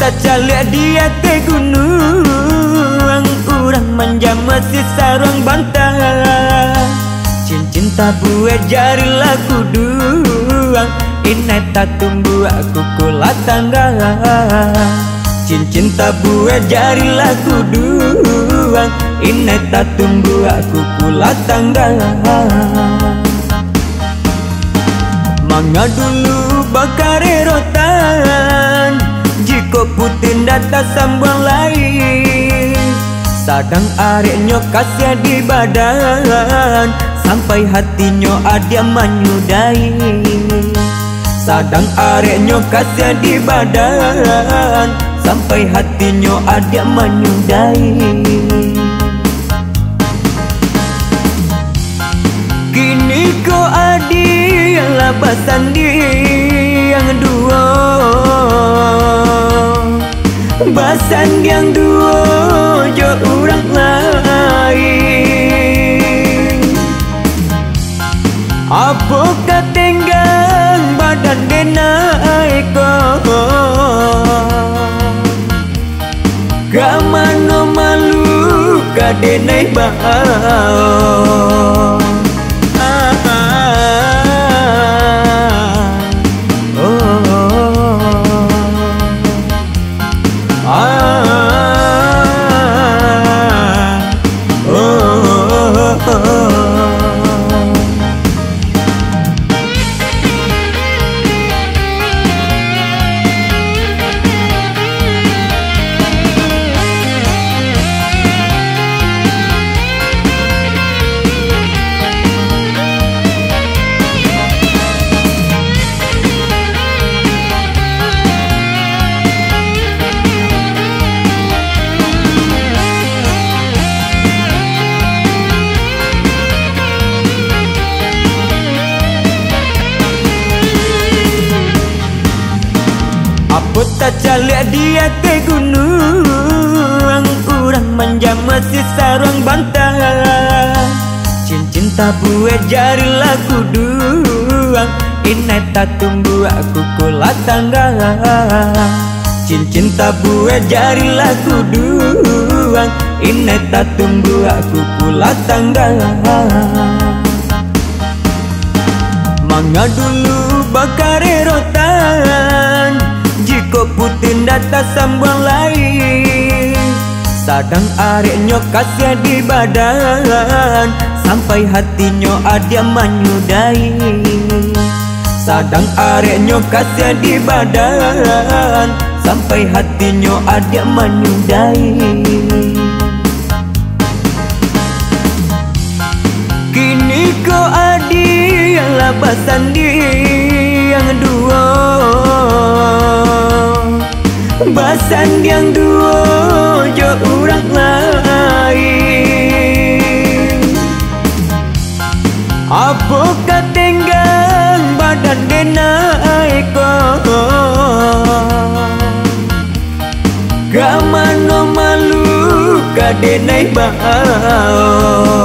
tak calik dia ke gunung, urang manja masih sarang bantah. Cincin tabu jari laku duang, inai tak tumbuh aku kula tangga. Cincin tabu jari laku duang, inai tak tumbuh aku kula tangga. Manga dulu bakare rotan, jika putin data sambang lain. Sadang areknya kasih di badan, sampai hatinya ada menyudai. Sadang areknya kasih di badan, sampai hatinya ada menyudai. Kini kau adi labasan di yang dua, basan yang dua jo orang lain. Apa katenggang badan denai kau, kamano malu kadenai bau. Apa tak calik dia ke gunung, urang manja masih sarang bantah. Cincin tabu jari laku duang, inai tak tumbuh aku kula tangga. Cincin tabu jari laku duang, inai tak tumbuh aku kula tangga. Manga dulu bakare rotan, jika putin data sambang lain. Sadang areknya kasih di badan, sampai hatinya ada menyudai. Sadang areknya kasih di badan, sampai hatinya ada menyudai. Kini kau adi labasan di yang dua, basan yang dua jo orang lain. Apa katenggang badan denai kau, kamano malu kadenai bau.